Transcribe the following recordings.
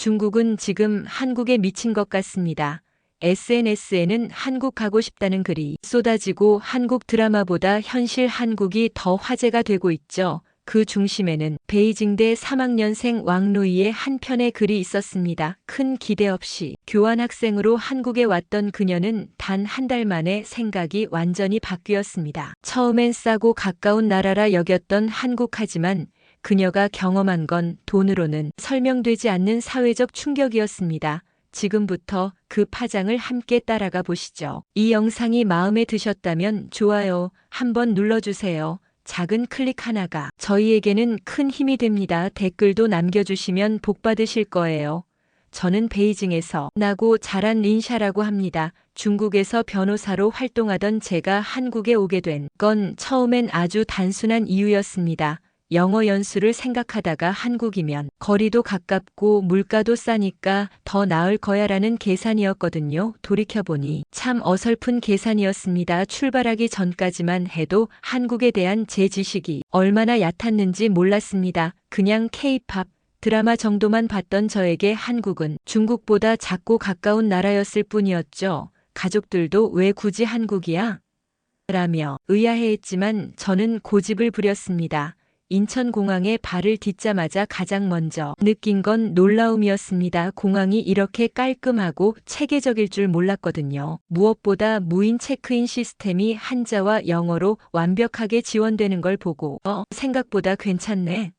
중국은 지금 한국에 미친 것 같습니다. SNS에는 한국 가고 싶다는 글이 쏟아지고 한국 드라마보다 현실 한국이 더 화제가 되고 있죠. 그 중심에는 베이징대 3학년생 왕로이의 한 편의 글이 있었습니다. 큰 기대 없이 교환학생으로 한국에 왔던 그녀는 단 한 달 만에 생각이 완전히 바뀌었습니다. 처음엔 싸고 가까운 나라라 여겼던 한국 하지만 그녀가 경험한 건 돈으로는 설명되지 않는 사회적 충격이었습니다. 지금부터 그 파장을 함께 따라가 보시죠. 이 영상이 마음에 드셨다면 좋아요 한번 눌러주세요. 작은 클릭 하나가 저희에게는 큰 힘이 됩니다. 댓글도 남겨주시면 복 받으실 거예요. 저는 베이징에서 나고 자란 린샤라고 합니다. 중국에서 변호사로 활동하던 제가 한국에 오게 된 건 처음엔 아주 단순한 이유였습니다. 영어 연수를 생각하다가 한국이면 거리도 가깝고 물가도 싸니까 더 나을 거야라는 계산이었거든요. 돌이켜보니 참 어설픈 계산이었습니다. 출발하기 전까지만 해도 한국에 대한 제 지식이 얼마나 얕았는지 몰랐습니다. 그냥 K-팝, 드라마 정도만 봤던 저에게 한국은 중국보다 작고 가까운 나라였을 뿐이었죠. 가족들도 왜 굳이 한국이야? 라며 의아해했지만 저는 고집을 부렸습니다. 인천공항에 발을 딛자마자 가장 먼저 느낀 건 놀라움이었습니다. 공항이 이렇게 깔끔하고 체계적일 줄 몰랐거든요. 무엇보다 무인 체크인 시스템이 한자와 영어로 완벽하게 지원되는 걸 보고 생각보다 괜찮네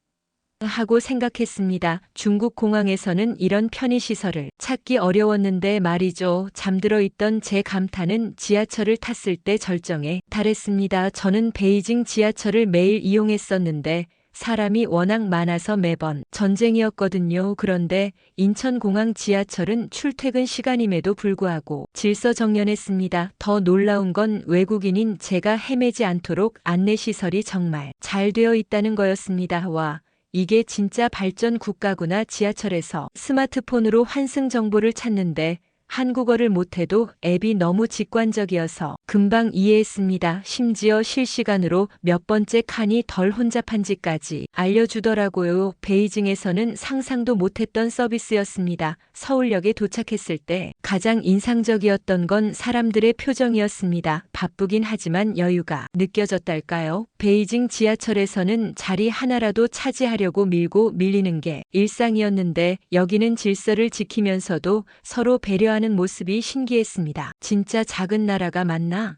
하고 생각했습니다. 중국 공항에서는 이런 편의시설을 찾기 어려웠는데 말이죠. 잠들어 있던 제 감탄은 지하철을 탔을 때 절정에 달했습니다. 저는 베이징 지하철을 매일 이용했었는데 사람이 워낙 많아서 매번 전쟁이었거든요. 그런데 인천공항 지하철은 출퇴근 시간임에도 불구하고 질서정연했습니다. 더 놀라운 건 외국인인 제가 헤매지 않도록 안내시설이 정말 잘 되어 있다는 거였습니다. 와. 이게 진짜 발전 국가구나. 지하철에서 스마트폰으로 환승 정보를 찾는데 한국어를 못해도 앱이 너무 직관적이어서 금방 이해했습니다. 심지어 실시간으로 몇 번째 칸이 덜 혼잡한지까지 알려주더라고요. 베이징에서는 상상도 못했던 서비스였습니다. 서울역에 도착했을 때 가장 인상적이었던 건 사람들의 표정이었습니다. 바쁘긴 하지만 여유가 느껴졌달까요? 베이징 지하철에서는 자리 하나라도 차지하려고 밀고 밀리는 게 일상이었는데 여기는 질서를 지키면서도 서로 배려하는 모습이 신기했습니다. 진짜 작은 나라가 맞나?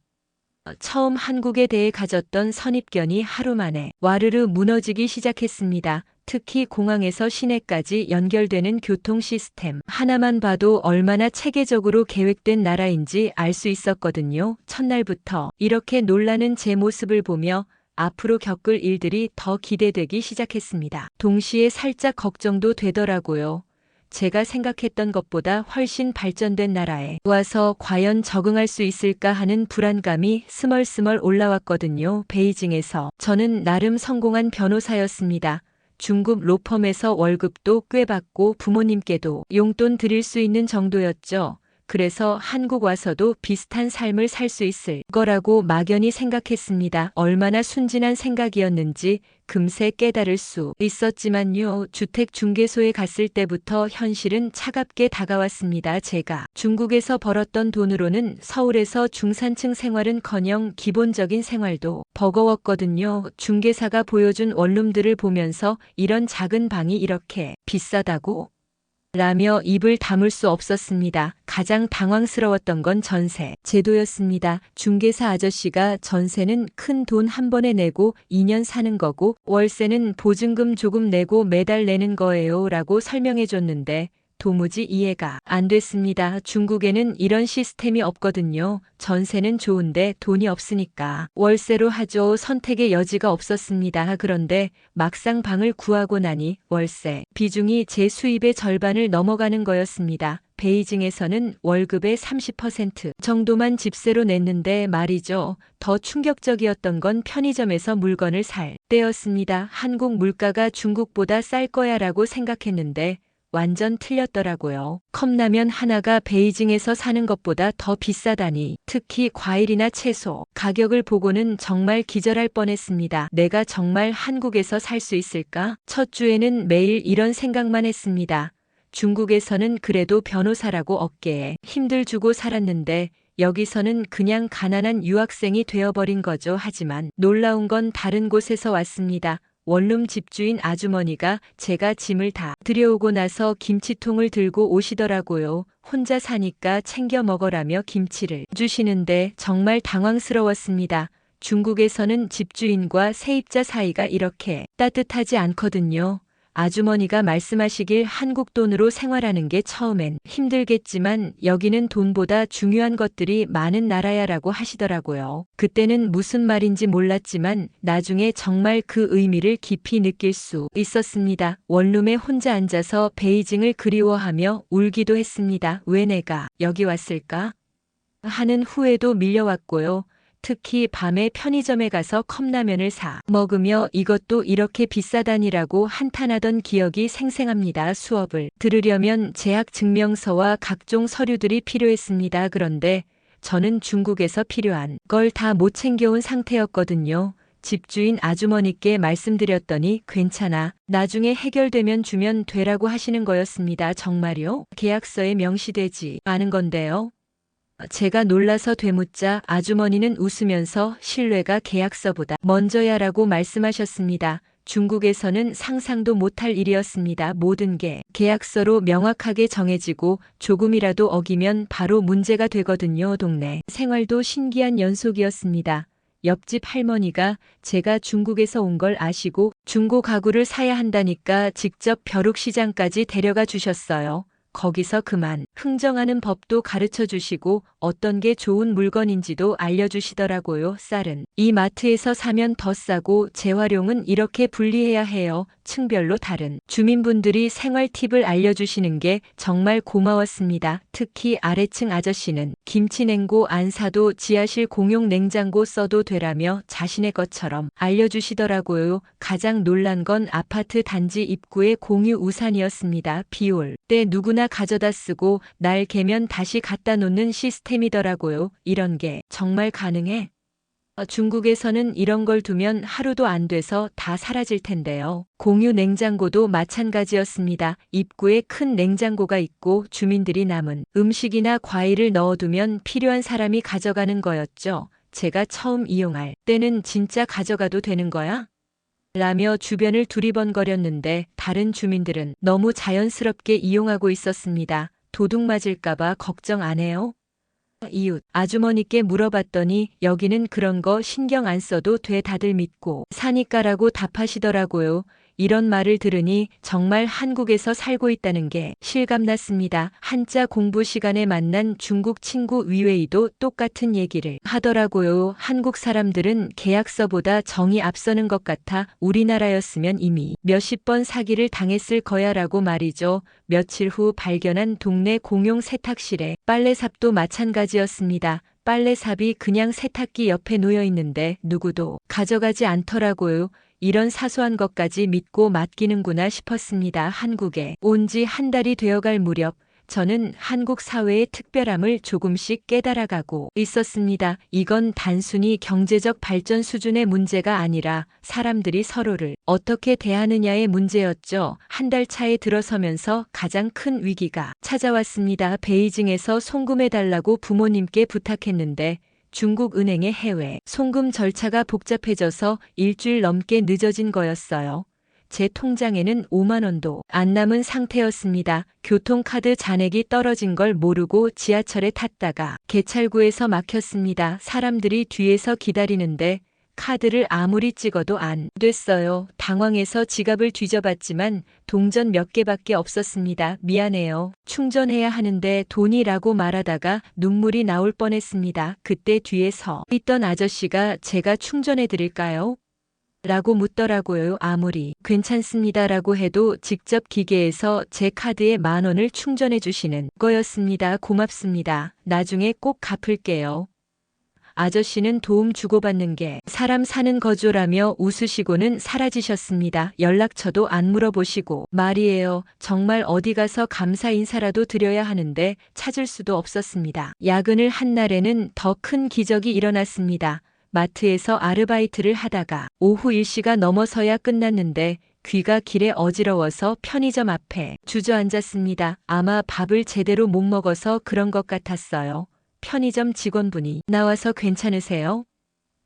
처음 한국에 대해 가졌던 선입견이 하루 만에 와르르 무너지기 시작했습니다. 특히 공항에서 시내까지 연결되는 교통 시스템 하나만 봐도 얼마나 체계적으로 계획된 나라인지 알 수 있었거든요. 첫날부터 이렇게 놀라는 제 모습을 보며 앞으로 겪을 일들이 더 기대되기 시작했습니다. 동시에 살짝 걱정도 되더라고요. 제가 생각했던 것보다 훨씬 발전된 나라에 와서 과연 적응할 수 있을까 하는 불안감이 스멀스멀 올라왔거든요. 베이징에서 저는 나름 성공한 변호사였습니다. 중국 로펌에서 월급도 꽤 받고 부모님께도 용돈 드릴 수 있는 정도였죠. 그래서 한국 와서도 비슷한 삶을 살 수 있을 거라고 막연히 생각했습니다. 얼마나 순진한 생각이었는지 금세 깨달을 수 있었지만요. 주택중개소에 갔을 때부터 현실은 차갑게 다가왔습니다. 제가 중국에서 벌었던 돈으로는 서울에서 중산층 생활은커녕 기본적인 생활도 버거웠거든요. 중개사가 보여준 원룸들을 보면서 이런 작은 방이 이렇게 비싸다고? 라며 입을 다물 수 없었습니다. 가장 당황스러웠던 건 전세 제도였습니다. 중개사 아저씨가 전세는 큰 돈 한 번에 내고 2년 사는 거고 월세는 보증금 조금 내고 매달 내는 거예요 라고 설명해 줬는데 도무지 이해가 안 됐습니다. 중국에는 이런 시스템이 없거든요. 전세는 좋은데 돈이 없으니까 월세로 하죠. 선택의 여지가 없었습니다. 그런데 막상 방을 구하고 나니 월세 비중이 제 수입의 절반을 넘어가는 거였습니다. 베이징에서는 월급의 30% 정도만 집세로 냈는데 말이죠. 더 충격적이었던 건 편의점에서 물건을 살 때였습니다. 한국 물가가 중국보다 쌀 거야 라고 생각했는데 완전 틀렸더라고요. 컵라면 하나가 베이징에서 사는 것보다 더 비싸다니. 특히 과일이나 채소 가격을 보고는 정말 기절할 뻔했습니다. 내가 정말 한국에서 살 수 있을까? 첫 주에는 매일 이런 생각만 했습니다. 중국에서는 그래도 변호사라고 어깨에 힘들 주고 살았는데 여기서는 그냥 가난한 유학생이 되어버린 거죠. 하지만 놀라운 건 다른 곳에서 왔습니다. 원룸 집주인 아주머니가 제가 짐을 다 들여오고 나서 김치통을 들고 오시더라고요. 혼자 사니까 챙겨 먹으라며 김치를 주시는데 정말 당황스러웠습니다. 중국에서는 집주인과 세입자 사이가 이렇게 따뜻하지 않거든요. 아주머니가 말씀하시길 한국 돈으로 생활하는 게 처음엔 힘들겠지만 여기는 돈보다 중요한 것들이 많은 나라야라고 하시더라고요. 그때는 무슨 말인지 몰랐지만 나중에 정말 그 의미를 깊이 느낄 수 있었습니다. 원룸에 혼자 앉아서 베이징을 그리워하며 울기도 했습니다. 왜 내가 여기 왔을까? 하는 후회도 밀려왔고요. 특히 밤에 편의점에 가서 컵라면을 사 먹으며 이것도 이렇게 비싸다니라고 한탄하던 기억이 생생합니다. 수업을 들으려면 재학 증명서와 각종 서류들이 필요했습니다. 그런데 저는 중국에서 필요한 걸 다 못 챙겨온 상태였거든요. 집주인 아주머니께 말씀드렸더니 괜찮아. 나중에 해결되면 주면 되라고 하시는 거였습니다. 정말요? 계약서에 명시되지 않은 건데요. 제가 놀라서 되묻자 아주머니는 웃으면서 신뢰가 계약서보다 먼저야라고 말씀하셨습니다. 중국에서는 상상도 못할 일이었습니다. 모든 게 계약서로 명확하게 정해지고 조금이라도 어기면 바로 문제가 되거든요. 동네 생활도 신기한 연속이었습니다. 옆집 할머니가 제가 중국에서 온 걸 아시고 중고 가구를 사야 한다니까 직접 벼룩시장까지 데려가 주셨어요. 거기서 그만 흥정하는 법도 가르쳐 주시고 어떤 게 좋은 물건인지도 알려주시더라고요. 쌀은 이 마트에서 사면 더 싸고 재활용은 이렇게 분리해야 해요. 층별로 다른 주민분들이 생활 팁을 알려주시는 게 정말 고마웠습니다. 특히 아래층 아저씨는 김치 냉고 안 사도 지하실 공용 냉장고 써도 되라며 자신의 것처럼 알려주시더라고요. 가장 놀란 건 아파트 단지 입구의 공유 우산이었습니다. 비 올 때 누구나 가져다 쓰고 날 개면 다시 갖다 놓는 시스템이더라고요. 이런 게 정말 가능해? 중국에서는 이런 걸 두면 하루도 안 돼서 다 사라질 텐데요. 공유 냉장고도 마찬가지였습니다. 입구에 큰 냉장고가 있고 주민들이 남은 음식이나 과일을 넣어두면 필요한 사람이 가져가는 거였죠. 제가 처음 이용할 때는 진짜 가져가도 되는 거야? 라며 주변을 두리번거렸는데 다른 주민들은 너무 자연스럽게 이용하고 있었습니다. 도둑 맞을까봐 걱정 안 해요? 이웃 아주머니께 물어봤더니 여기는 그런 거 신경 안 써도 돼 다들 믿고 사니까라고 답하시더라고요. 이런 말을 들으니 정말 한국에서 살고 있다는 게 실감났습니다. 한자 공부 시간에 만난 중국 친구 위웨이도 똑같은 얘기를 하더라고요. 한국 사람들은 계약서보다 정이 앞서는 것 같아 우리나라였으면 이미 몇십 번 사기를 당했을 거야라고 말이죠. 며칠 후 발견한 동네 공용 세탁실에 빨래삽도 마찬가지였습니다. 빨래삽이 그냥 세탁기 옆에 놓여 있는데 누구도 가져가지 않더라고요. 이런 사소한 것까지 믿고 맡기는구나 싶었습니다. 한국에 온 지 한 달이 되어갈 무렵 저는 한국 사회의 특별함을 조금씩 깨달아가고 있었습니다. 이건 단순히 경제적 발전 수준의 문제가 아니라 사람들이 서로를 어떻게 대하느냐의 문제였죠. 한 달 차에 들어서면서 가장 큰 위기가 찾아왔습니다. 베이징에서 송금해달라고 부모님께 부탁했는데 중국 은행의 해외 송금 절차가 복잡해져서 일주일 넘게 늦어진 거였어요. 제 통장에는 5만 원도 안 남은 상태였습니다. 교통카드 잔액이 떨어진 걸 모르고 지하철에 탔다가 개찰구에서 막혔습니다. 사람들이 뒤에서 기다리는데 카드를 아무리 찍어도 안 됐어요. 당황해서 지갑을 뒤져봤지만 동전 몇 개밖에 없었습니다. 미안해요. 충전해야 하는데 돈이라고 말하다가 눈물이 나올 뻔했습니다. 그때 뒤에 서 있던 아저씨가 제가 충전해 드릴까요? 라고 묻더라고요. 아무리 괜찮습니다라고 해도 직접 기계에서 제 카드에 10,000 원을 충전해 주시는 거였습니다. 고맙습니다. 나중에 꼭 갚을게요. 아저씨는 도움 주고받는 게 사람 사는 거죠라며 웃으시고는 사라지셨습니다. 연락처도 안 물어보시고 말이에요. 정말 어디 가서 감사 인사라도 드려야 하는데 찾을 수도 없었습니다. 야근을 한 날에는 더 큰 기적이 일어났습니다. 마트에서 아르바이트를 하다가 오후 1시가 넘어서야 끝났는데 귀가 길에 어지러워서 편의점 앞에 주저앉았습니다. 아마 밥을 제대로 못 먹어서 그런 것 같았어요. 편의점 직원분이 나와서 괜찮으세요?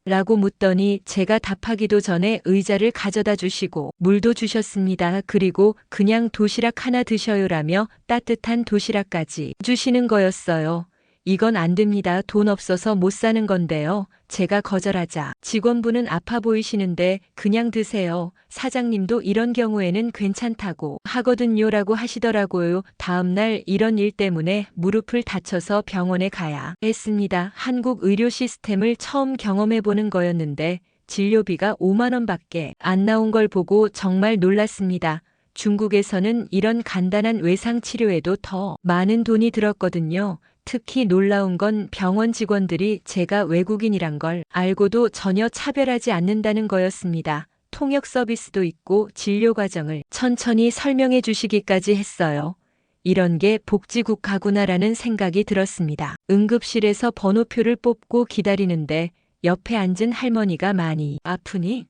라고 묻더니 제가 답하기도 전에 의자를 가져다 주시고 물도 주셨습니다. 그리고 그냥 도시락 하나 드셔요라며 따뜻한 도시락까지 주시는 거였어요. 이건 안 됩니다. 돈 없어서 못 사는 건데요. 제가 거절하자 직원분은 아파 보이시는데 그냥 드세요. 사장님도 이런 경우에는 괜찮다고 하거든요라고 하시더라고요. 다음날 이런 일 때문에 무릎을 다쳐서 병원에 가야 했습니다. 한국 의료 시스템을 처음 경험해 보는 거였는데 진료비가 5만 원밖에 안 나온 걸 보고 정말 놀랐습니다. 중국에서는 이런 간단한 외상 치료에도 더 많은 돈이 들었거든요. 특히 놀라운 건 병원 직원들이 제가 외국인이란 걸 알고도 전혀 차별하지 않는다는 거였습니다. 통역 서비스도 있고 진료 과정을 천천히 설명해 주시기까지 했어요. 이런 게 복지국가구나라는 생각이 들었습니다. 응급실에서 번호표를 뽑고 기다리는데 옆에 앉은 할머니가 많이 아프니?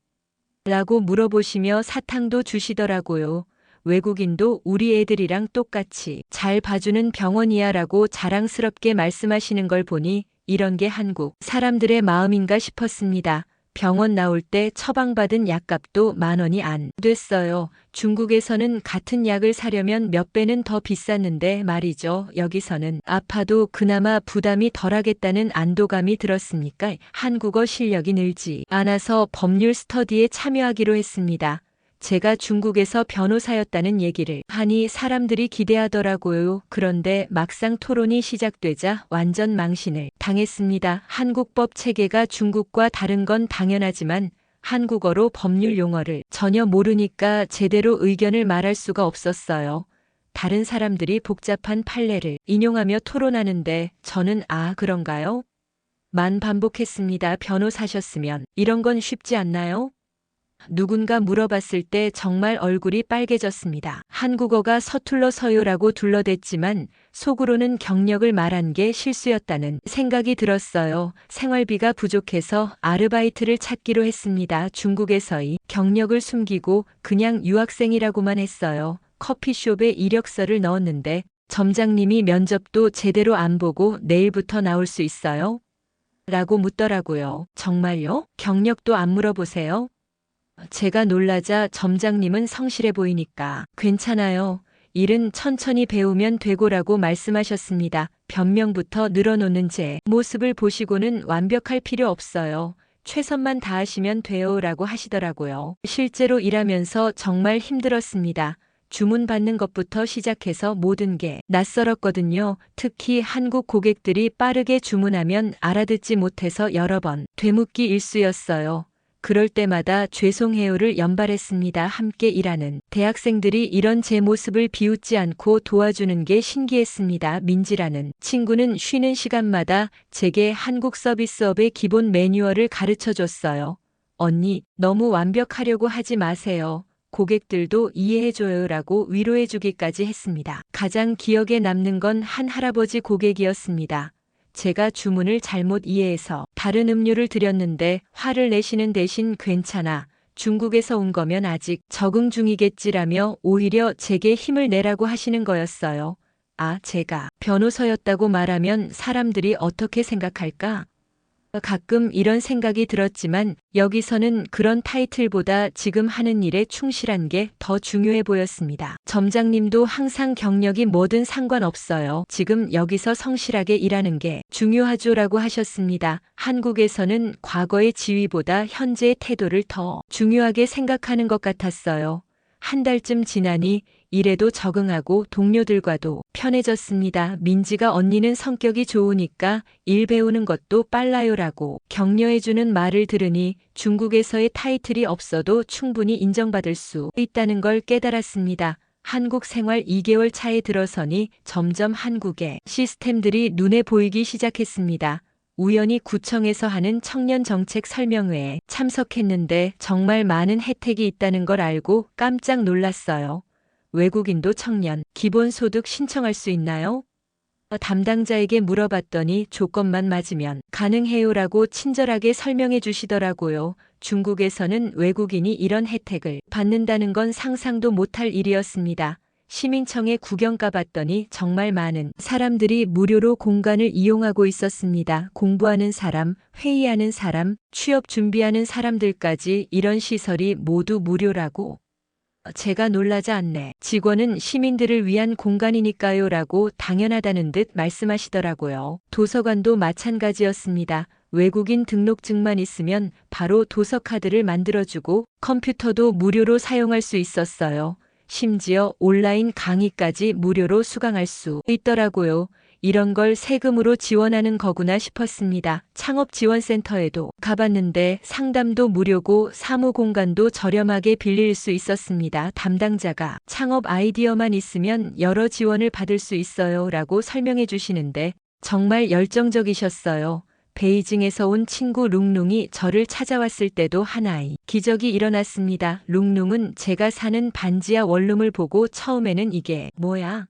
라고 물어보시며 사탕도 주시더라고요. 외국인도 우리 애들이랑 똑같이 잘 봐주는 병원이야 라고 자랑스럽게 말씀하시는 걸 보니 이런 게 한국 사람들의 마음인가 싶었습니다. 병원 나올 때 처방받은 약값도 10,000원이 안 됐어요. 중국에서는 같은 약을 사려면 몇 배는 더 비쌌는데 말이죠. 여기서는 아파도 그나마 부담이 덜하겠다는 안도감이 들었으니까 한국어 실력이 늘지 않아서 법률 스터디에 참여하기로 했습니다. 제가 중국에서 변호사였다는 얘기를 하니 사람들이 기대하더라고요. 그런데 막상 토론이 시작되자 완전 망신을 당했습니다. 한국법 체계가 중국과 다른 건 당연하지만 한국어로 법률 용어를 전혀 모르니까 제대로 의견을 말할 수가 없었어요. 다른 사람들이 복잡한 판례를 인용하며 토론하는데 저는 그런가요? 만 반복했습니다. 변호사셨으면 이런 건 쉽지 않나요? 누군가 물어봤을 때 정말 얼굴이 빨개졌습니다. 한국어가 서툴러서요라고 둘러댔지만 속으로는 경력을 말한 게 실수였다는 생각이 들었어요. 생활비가 부족해서 아르바이트를 찾기로 했습니다. 중국에서의 경력을 숨기고 그냥 유학생이라고만 했어요. 커피숍에 이력서를 넣었는데 점장님이 면접도 제대로 안 보고 내일부터 나올 수 있어요? 라고 묻더라고요. 정말요? 경력도 안 물어보세요? 제가 놀라자 점장님은 성실해 보이니까 괜찮아요. 일은 천천히 배우면 되고라고 말씀하셨습니다. 변명부터 늘어놓는 제 모습을 보시고는 완벽할 필요 없어요. 최선만 다하시면 돼요 라고 하시더라고요. 실제로 일하면서 정말 힘들었습니다. 주문 받는 것부터 시작해서 모든 게 낯설었거든요. 특히 한국 고객들이 빠르게 주문하면 알아듣지 못해서 여러 번 되묻기 일쑤였어요. 그럴 때마다 죄송해요를 연발했습니다. 함께 일하는 대학생들이 이런 제 모습을 비웃지 않고 도와주는 게 신기했습니다. 민지라는 친구는 쉬는 시간마다 제게 한국 서비스업의 기본 매뉴얼을 가르쳐 줬어요. 언니, 너무 완벽하려고 하지 마세요. 고객들도 이해해줘요 라고 위로해주기까지 했습니다. 가장 기억에 남는 건 한 할아버지 고객이었습니다. 제가 주문을 잘못 이해해서 다른 음료를 드렸는데 화를 내시는 대신 괜찮아. 중국에서 온 거면 아직 적응 중이겠지라며 오히려 제게 힘을 내라고 하시는 거였어요. 제가 변호사였다고 말하면 사람들이 어떻게 생각할까? 가끔 이런 생각이 들었지만 여기서는 그런 타이틀보다 지금 하는 일에 충실한 게 더 중요해 보였습니다. 점장님도 항상 경력이 뭐든 상관없어요. 지금 여기서 성실하게 일하는 게 중요하죠라고 하셨습니다. 한국에서는 과거의 지위보다 현재의 태도를 더 중요하게 생각하는 것 같았어요. 한 달쯤 지나니 일에도 적응하고 동료들과도 편해졌습니다. 민지가 언니는 성격이 좋으니까 일 배우는 것도 빨라요라고 격려해주는 말을 들으니 중국에서의 타이틀이 없어도 충분히 인정받을 수 있다는 걸 깨달았습니다. 한국 생활 2개월 차에 들어서니 점점 한국의 시스템들이 눈에 보이기 시작했습니다. 우연히 구청에서 하는 청년 정책 설명회에 참석했는데 정말 많은 혜택이 있다는 걸 알고 깜짝 놀랐어요. 외국인도 청년 기본소득 신청할 수 있나요? 담당자에게 물어봤더니 조건만 맞으면 가능해요라고 친절하게 설명해 주시더라고요. 중국에서는 외국인이 이런 혜택을 받는다는 건 상상도 못할 일이었습니다. 시민청에 구경 가봤더니 정말 많은 사람들이 무료로 공간을 이용하고 있었습니다. 공부하는 사람, 회의하는 사람, 취업 준비하는 사람들까지 이런 시설이 모두 무료라고. 제가 놀라지 않네. 직원은 시민들을 위한 공간이니까요 라고 당연하다는 듯 말씀하시더라고요. 도서관도 마찬가지였습니다. 외국인 등록증만 있으면 바로 도서카드를 만들어주고 컴퓨터도 무료로 사용할 수 있었어요. 심지어 온라인 강의까지 무료로 수강할 수 있더라고요. 이런 걸 세금으로 지원하는 거구나 싶었습니다. 창업지원센터에도 가봤는데 상담도 무료고 사무 공간도 저렴하게 빌릴 수 있었습니다. 담당자가 창업 아이디어만 있으면 여러 지원을 받을 수 있어요 라고 설명해 주시는데 정말 열정적이셨어요. 베이징에서 온 친구 룽룽이 저를 찾아왔을 때도 하나의 기적이 일어났습니다. 룽룽은 제가 사는 반지하 원룸을 보고 처음에는 이게 뭐야?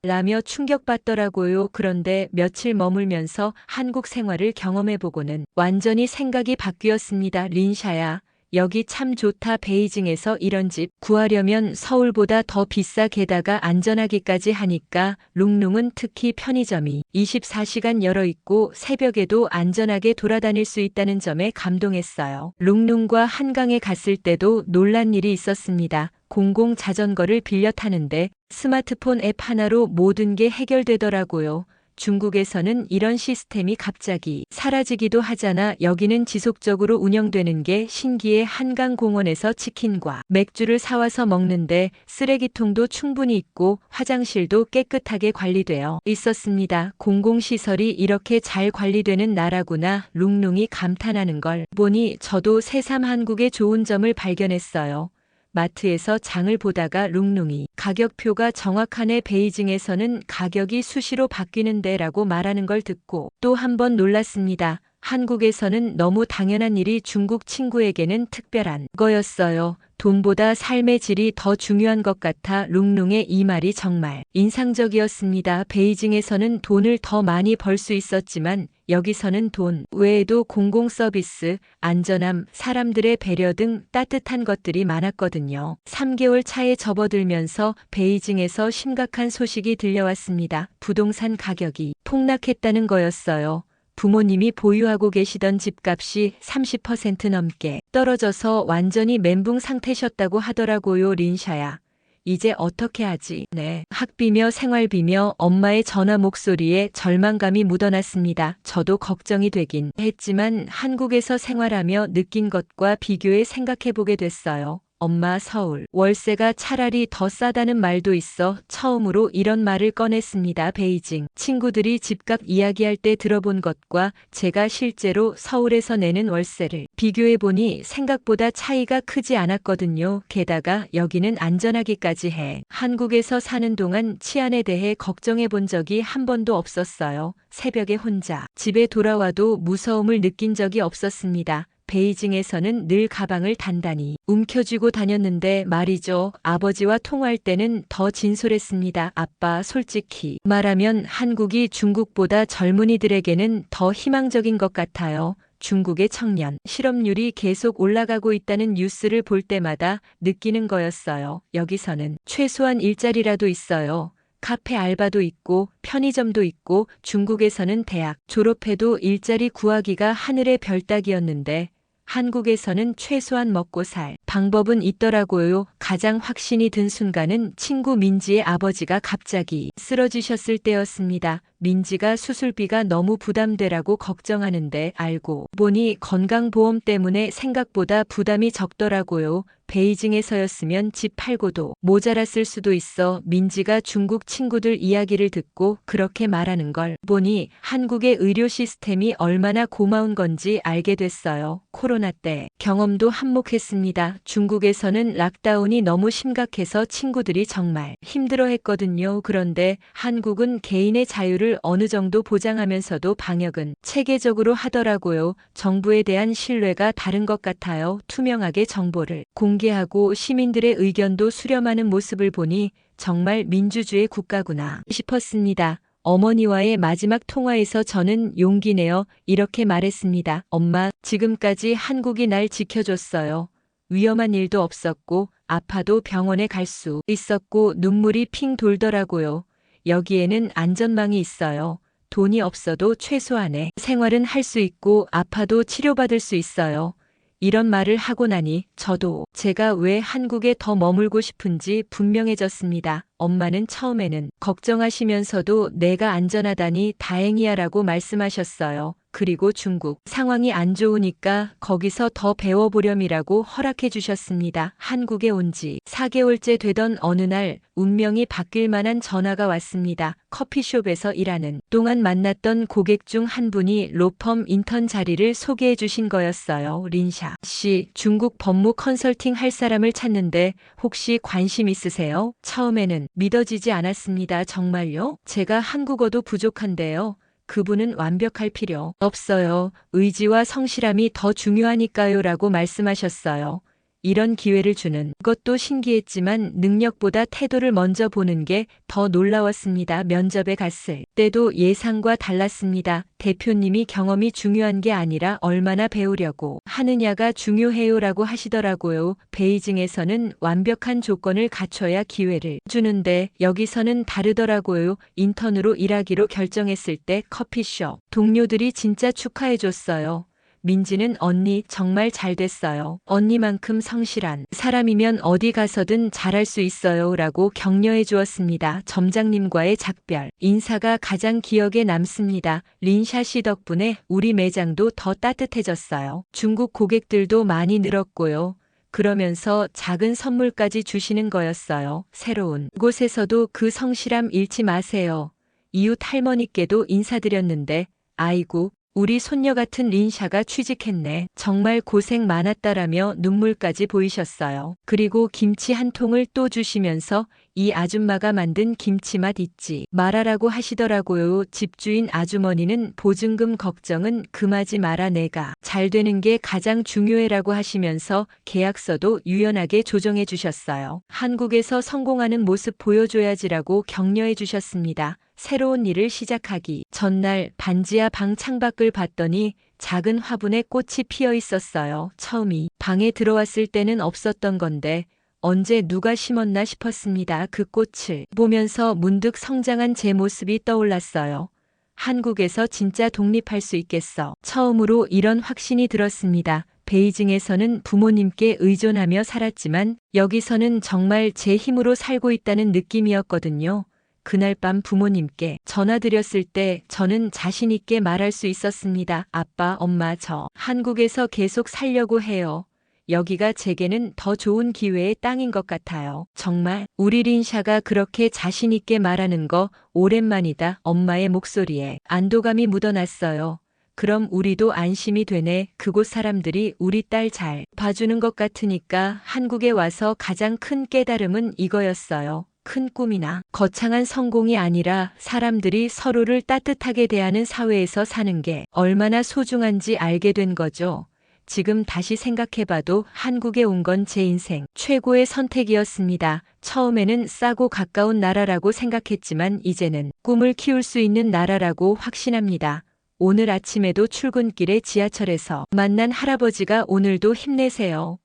라며 충격받더라고요. 그런데 며칠 머물면서 한국 생활을 경험해보고는 완전히 생각이 바뀌었습니다. 린샤야, 여기 참 좋다. 베이징에서 이런 집 구하려면 서울보다 더 비싸. 게다가 안전하기까지 하니까. 룽룽은 특히 편의점이 24시간 열어있고 새벽에도 안전하게 돌아다닐 수 있다는 점에 감동했어요. 룽룽과 한강에 갔을 때도 놀란 일이 있었습니다. 공공 자전거를 빌려 타는데 스마트폰 앱 하나로 모든 게 해결되더라고요. 중국에서는 이런 시스템이 갑자기 사라지기도 하잖아. 여기는 지속적으로 운영되는 게 신기해. 한강공원에서 치킨과 맥주를 사와서 먹는데 쓰레기통도 충분히 있고 화장실도 깨끗하게 관리되어 있었습니다. 공공시설이 이렇게 잘 관리되는 나라구나. 룽룽이 감탄하는 걸 보니 저도 새삼 한국의 좋은 점을 발견했어요. 마트에서 장을 보다가 룽룽이 가격표가 정확하네. 베이징에서는 가격이 수시로 바뀌는데 라고 말하는 걸 듣고 또 한 번 놀랐습니다. 한국에서는 너무 당연한 일이 중국 친구에게는 특별한 거였어요. 돈보다 삶의 질이 더 중요한 것 같아. 룽룽의 이 말이 정말 인상적이었습니다. 베이징에서는 돈을 더 많이 벌 수 있었지만 여기서는 돈 외에도 공공 서비스, 안전함, 사람들의 배려 등 따뜻한 것들이 많았거든요. 3개월 차에 접어들면서 베이징에서 심각한 소식이 들려왔습니다. 부동산 가격이 폭락했다는 거였어요. 부모님이 보유하고 계시던 집값이 30% 넘게 떨어져서 완전히 멘붕 상태셨다고 하더라고요. 린샤야, 이제 어떻게 하지? 네. 학비며 생활비며. 엄마의 전화 목소리에 절망감이 묻어났습니다. 저도 걱정이 되긴 했지만 한국에서 생활하며 느낀 것과 비교해 생각해보게 됐어요. 엄마, 서울 월세가 차라리 더 싸다는 말도 있어 처음으로 이런 말을 꺼냈습니다. 베이징 친구들이 집값 이야기할 때 들어본 것과 제가 실제로 서울에서 내는 월세를 비교해보니 생각보다 차이가 크지 않았거든요. 게다가 여기는 안전하기까지 해. 한국에서 사는 동안 치안에 대해 걱정해 본 적이 한 번도 없었어요. 새벽에 혼자 집에 돌아와도 무서움을 느낀 적이 없었습니다. 베이징에서는 늘 가방을 단단히 움켜쥐고 다녔는데 말이죠. 아버지와 통화할 때는 더 진솔했습니다. 아빠, 솔직히 말하면 한국이 중국보다 젊은이들에게는 더 희망적인 것 같아요. 중국의 청년 실업률이 계속 올라가고 있다는 뉴스를 볼 때마다 느끼는 거였어요. 여기서는 최소한 일자리라도 있어요. 카페 알바도 있고 편의점도 있고. 중국에서는 대학 졸업해도 일자리 구하기가 하늘의 별 따기였는데 한국에서는 최소한 먹고 살 방법은 있더라고요. 가장 확신이 든 순간은 친구 민지의 아버지가 갑자기 쓰러지셨을 때였습니다. 민지가 수술비가 너무 부담되라고 걱정하는데 알고 보니 건강보험 때문에 생각보다 부담이 적더라고요. 베이징에서였으면 집 팔고도 모자랐을 수도 있어. 민지가 중국 친구들 이야기를 듣고 그렇게 말하는 걸 보니 한국의 의료 시스템이 얼마나 고마운 건지 알게 됐어요. 코로나 때 경험도 한몫했습니다. 중국에서는 락다운이 너무 심각해서 친구들이 정말 힘들어했거든요. 그런데 한국은 개인의 자유를 어느 정도 보장하면서도 방역은 체계적으로 하더라고요. 정부에 대한 신뢰가 다른 것 같아요. 투명하게 정보를 공개하고 시민들의 의견도 수렴하는 모습을 보니 정말 민주주의 국가구나 싶었습니다. 어머니와의 마지막 통화에서 저는 용기 내어 이렇게 말했습니다. 엄마, 지금까지 한국이 날 지켜줬어요. 위험한 일도 없었고 아파도 병원에 갈 수 있었고 눈물이 핑 돌더라고요. 여기에는 안전망이 있어요. 돈이 없어도 최소한의 생활은 할 수 있고 아파도 치료받을 수 있어요. 이런 말을 하고 나니 저도 제가 왜 한국에 더 머물고 싶은지 분명해졌습니다. 엄마는 처음에는 걱정하시면서도 내가 안전하다니 다행이야라고 말씀하셨어요. 그리고 중국 상황이 안 좋으니까 거기서 더 배워보렴이라고 허락해 주셨습니다. 한국에 온 지 4개월째 되던 어느 날 운명이 바뀔 만한 전화가 왔습니다. 커피숍에서 일하는 동안 만났던 고객 중 한 분이 로펌 인턴 자리를 소개해 주신 거였어요. 린샤 씨, 중국 법무 컨설팅 할 사람을 찾는데 혹시 관심 있으세요? 처음에는 믿어지지 않았습니다. 정말요? 제가 한국어도 부족한데요. 그분은 완벽할 필요 없어요. 의지와 성실함이 더 중요하니까요. 라고 말씀하셨어요. 이런 기회를 주는 것도 신기했지만 능력보다 태도를 먼저 보는 게 더 놀라웠습니다. 면접에 갔을 때도 예상과 달랐습니다. 대표님이 경험이 중요한 게 아니라 얼마나 배우려고 하느냐가 중요해요라고 하시더라고요. 베이징에서는 완벽한 조건을 갖춰야 기회를 주는데 여기서는 다르더라고요. 인턴으로 일하기로 결정했을 때 커피숍 동료들이 진짜 축하해줬어요. 민지는 언니 정말 잘 됐어요. 언니만큼 성실한 사람이면 어디 가서든 잘할 수 있어요. 라고 격려해 주었습니다. 점장님과의 작별 인사가 가장 기억에 남습니다. 린샤 씨 덕분에 우리 매장도 더 따뜻해졌어요. 중국 고객들도 많이 늘었고요. 그러면서 작은 선물까지 주시는 거였어요. 새로운 곳에서도 그 성실함 잃지 마세요. 이웃 할머니께도 인사드렸는데 아이고 우리 손녀 같은 린샤가 취직했네. 정말 고생 많았다라며 눈물까지 보이셨어요. 그리고 김치 한 통을 또 주시면서 이 아줌마가 만든 김치맛 잊지 말아라고 하시더라고요. 집주인 아주머니는 보증금 걱정은 금하지 마라 내가 잘 되는 게 가장 중요해라고 하시면서 계약서도 유연하게 조정해 주셨어요. 한국에서 성공하는 모습 보여줘야지라고 격려해 주셨습니다. 새로운 일을 시작하기 전날 반지하 방 창밖을 봤더니 작은 화분에 꽃이 피어 있었어요. 처음이 방에 들어왔을 때는 없었던 건데 언제 누가 심었나 싶었습니다. 그 꽃을 보면서 문득 성장한 제 모습이 떠올랐어요. 한국에서 진짜 독립할 수 있겠어. 처음으로 이런 확신이 들었습니다. 베이징에서는 부모님께 의존하며 살았지만 여기서는 정말 제 힘으로 살고 있다는 느낌이었거든요. 그날 밤 부모님께 전화드렸을 때 저는 자신 있게 말할 수 있었습니다. 아빠, 엄마, 저 한국에서 계속 살려고 해요. 여기가 제게는 더 좋은 기회의 땅인 것 같아요. 정말 우리 린샤가 그렇게 자신 있게 말하는 거 오랜만이다. 엄마의 목소리에 안도감이 묻어났어요. 그럼 우리도 안심이 되네. 그곳 사람들이 우리 딸 잘 봐주는 것 같으니까 한국에 와서 가장 큰 깨달음은 이거였어요. 큰 꿈이나 거창한 성공이 아니라 사람들이 서로를 따뜻하게 대하는 사회에서 사는 게 얼마나 소중한지 알게 된 거죠. 지금 다시 생각해봐도 한국에 온 건 제 인생 최고의 선택이었습니다. 처음에는 싸고 가까운 나라라고 생각했지만 이제는 꿈을 키울 수 있는 나라라고 확신합니다. 오늘 아침에도 출근길에 지하철에서 만난 할아버지가 오늘도 힘내세요.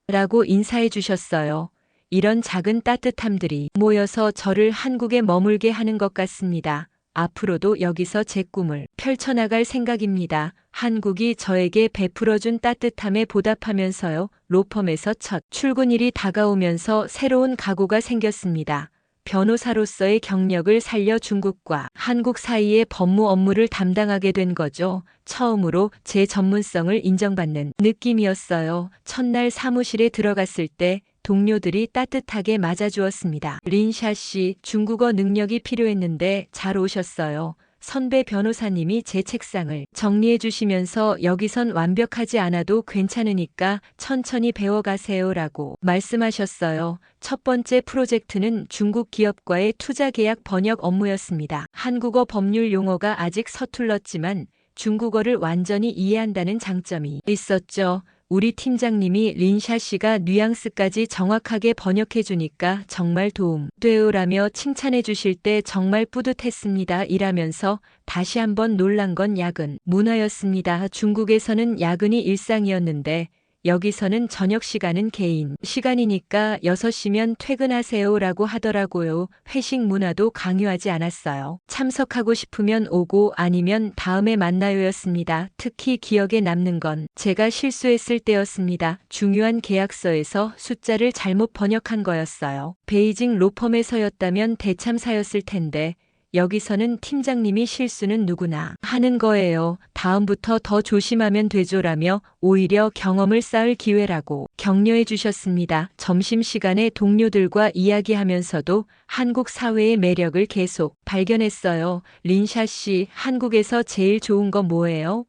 라고 인사해 주셨어요. 이런 작은 따뜻함들이 모여서 저를 한국에 머물게 하는 것 같습니다. 앞으로도 여기서 제 꿈을 펼쳐나갈 생각입니다. 한국이 저에게 베풀어준 따뜻함에 보답하면서요. 로펌에서 첫 출근일이 다가오면서 새로운 각오가 생겼습니다. 변호사로서의 경력을 살려 중국과 한국 사이의 법무 업무를 담당하게 된 거죠. 처음으로 제 전문성을 인정받는 느낌이었어요. 첫날 사무실에 들어갔을 때 동료들이 따뜻하게 맞아주었습니다. 린샤 씨, 중국어 능력이 필요했는데 잘 오셨어요. 선배 변호사님이 제 책상을 정리해 주시면서 여기선 완벽하지 않아도 괜찮으니까 천천히 배워가세요라고 말씀하셨어요. 첫 번째 프로젝트는 중국 기업과의 투자 계약 번역 업무였습니다. 한국어 법률 용어가 아직 서툴렀지만 중국어를 완전히 이해한다는 장점이 있었죠. 우리 팀장님이 린샤 씨가 뉘앙스까지 정확하게 번역해 주니까 정말 도움 되요라며 칭찬해 주실 때 정말 뿌듯했습니다. 이라면서 다시 한번 놀란 건 야근 문화였습니다. 중국에서는 야근이 일상이었는데 여기서는 저녁 시간은 개인 시간이니까 6시면 퇴근하세요라고 하더라고요. 회식 문화도 강요하지 않았어요. 참석하고 싶으면 오고 아니면 다음에 만나요였습니다. 특히 기억에 남는 건 제가 실수했을 때였습니다. 중요한 계약서에서 숫자를 잘못 번역한 거였어요. 베이징 로펌에서였다면 대참사였을 텐데 여기서는 팀장님이 실수는 누구나 하는 거예요. 다음부터 더 조심하면 되죠라며 오히려 경험을 쌓을 기회라고 격려해 주셨습니다. 점심시간에 동료들과 이야기하면서도 한국 사회의 매력을 계속 발견했어요. 린샤 씨, 한국에서 제일 좋은 거 뭐예요?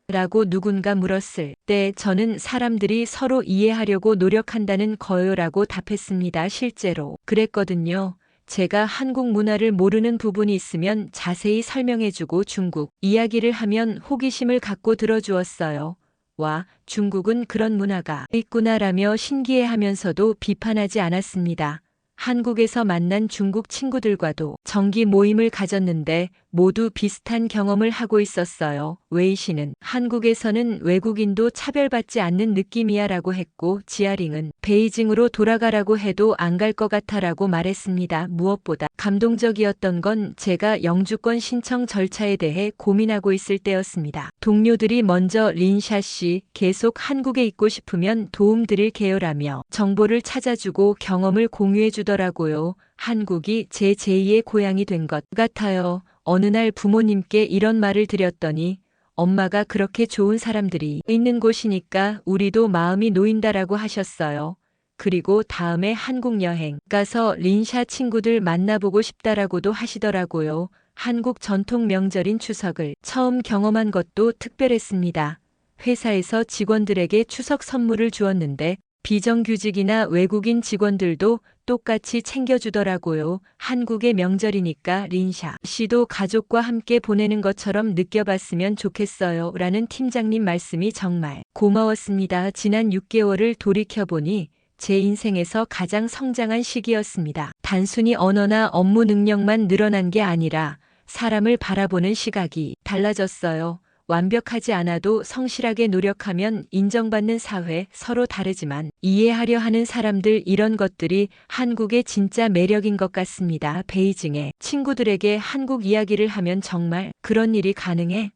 라고 누군가 물었을 때 저는 사람들이 서로 이해하려고 노력한다는 거요라고 답했습니다. 실제로 그랬거든요. 제가 한국 문화를 모르는 부분이 있으면 자세히 설명해주고 중국 이야기를 하면 호기심을 갖고 들어주었어요. 와, 중국은 그런 문화가 있구나라며 신기해하면서도 비판하지 않았습니다. 한국에서 만난 중국 친구들과도 정기 모임을 가졌는데 모두 비슷한 경험을 하고 있었어요. 웨이 씨는 한국에서는 외국인도 차별받지 않는 느낌이야 라고 했고 지아링은 베이징으로 돌아가라고 해도 안 갈 것 같아라고 말했습니다. 무엇보다 감동적이었던 건 제가 영주권 신청 절차에 대해 고민하고 있을 때였습니다. 동료들이 먼저 린샤 씨 계속 한국에 있고 싶으면 도움드릴게요라며 정보를 찾아주고 경험을 공유해 주더라고요. 한국이 제 제2의 고향이 된 것 같아요. 어느 날 부모님께 이런 말을 드렸더니 엄마가 그렇게 좋은 사람들이 있는 곳이니까 우리도 마음이 놓인다라고 하셨어요. 그리고 다음에 한국 여행 가서 린샤 친구들 만나보고 싶다라고도 하시더라고요. 한국 전통 명절인 추석을 처음 경험한 것도 특별했습니다. 회사에서 직원들에게 추석 선물을 주었는데 비정규직이나 외국인 직원들도 똑같이 챙겨주더라고요. 한국의 명절이니까 린샤 씨도 가족과 함께 보내는 것처럼 느껴봤으면 좋겠어요. 라는 팀장님 말씀이 정말 고마웠습니다. 지난 6개월을 돌이켜보니 제 인생에서 가장 성장한 시기였습니다. 단순히 언어나 업무 능력만 늘어난 게 아니라 사람을 바라보는 시각이 달라졌어요. 완벽하지 않아도 성실하게 노력하면 인정받는 사회, 서로 다르지만 이해하려 하는 사람들, 이런 것들이 한국의 진짜 매력인 것 같습니다. 베이징의 친구들에게 한국 이야기를 하면 정말 그런 일이 가능해?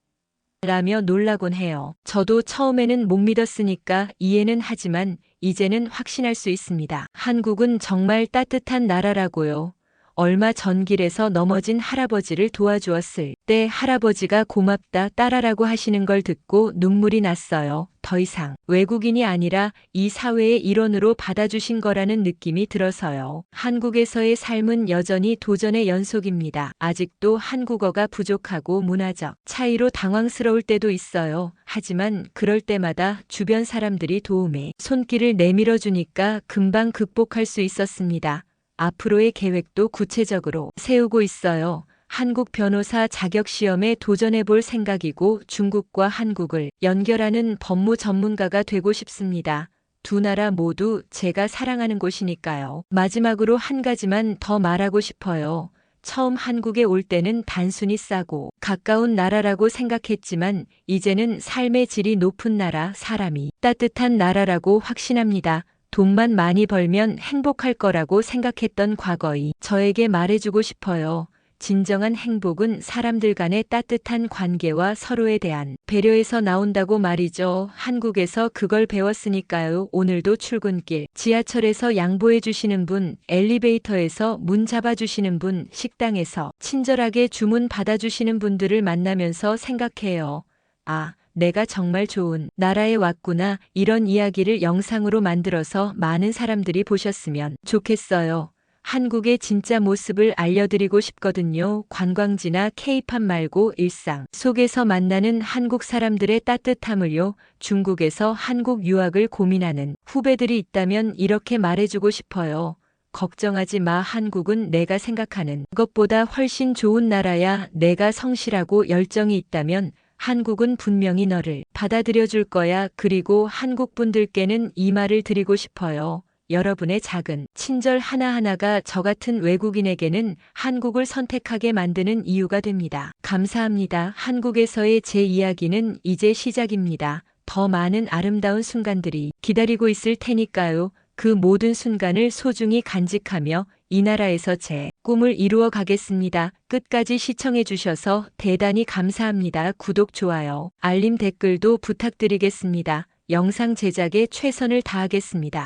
라며 놀라곤 해요. 저도 처음에는 못 믿었으니까 이해는 하지만 이제는 확신할 수 있습니다. 한국은 정말 따뜻한 나라라고요. 얼마 전 길에서 넘어진 할아버지를 도와주었을 때 할아버지가 고맙다 딸아라고 하시는 걸 듣고 눈물이 났어요. 더 이상 외국인이 아니라 이 사회의 일원으로 받아주신 거라는 느낌이 들어서요. 한국에서의 삶은 여전히 도전의 연속입니다. 아직도 한국어가 부족하고 문화적 차이로 당황스러울 때도 있어요. 하지만 그럴 때마다 주변 사람들이 도움의 손길을 내밀어 주니까 금방 극복할 수 있었습니다. 앞으로의 계획도 구체적으로 세우고 있어요. 한국 변호사 자격시험에 도전해 볼 생각이고 중국과 한국을 연결하는 법무 전문가가 되고 싶습니다. 두 나라 모두 제가 사랑하는 곳이니까요. 마지막으로 한 가지만 더 말하고 싶어요. 처음 한국에 올 때는 단순히 싸고 가까운 나라라고 생각했지만 이제는 삶의 질이 높은 나라, 사람이 따뜻한 나라라고 확신합니다. 돈만 많이 벌면 행복할 거라고 생각했던 과거이 저에게 말해주고 싶어요. 진정한 행복은 사람들 간의 따뜻한 관계와 서로에 대한 배려에서 나온다고 말이죠. 한국에서 그걸 배웠으니까요. 오늘도 출근길, 지하철에서 양보해 주시는 분, 엘리베이터에서 문 잡아주시는 분, 식당에서 친절하게 주문 받아주시는 분들을 만나면서 생각해요. 아, 내가 정말 좋은 나라에 왔구나. 이런 이야기를 영상으로 만들어서 많은 사람들이 보셨으면 좋겠어요. 한국의 진짜 모습을 알려드리고 싶거든요. 관광지나 케이팝 말고 일상 속에서 만나는 한국 사람들의 따뜻함을요. 중국에서 한국 유학을 고민하는 후배들이 있다면 이렇게 말해주고 싶어요. 걱정하지 마. 한국은 내가 생각하는 것보다 훨씬 좋은 나라야. 내가 성실하고 열정이 있다면 한국은 분명히 너를 받아들여 줄 거야. 그리고 한국 분들께는 이 말을 드리고 싶어요. 여러분의 작은 친절 하나하나가 저 같은 외국인에게는 한국을 선택하게 만드는 이유가 됩니다. 감사합니다. 한국에서의 제 이야기는 이제 시작입니다. 더 많은 아름다운 순간들이 기다리고 있을 테니까요. 그 모든 순간을 소중히 간직하며 이 나라에서 제 꿈을 이루어 가겠습니다. 끝까지 시청해 주셔서 대단히 감사합니다. 구독, 좋아요, 알림, 댓글도 부탁드리겠습니다. 영상 제작에 최선을 다하겠습니다.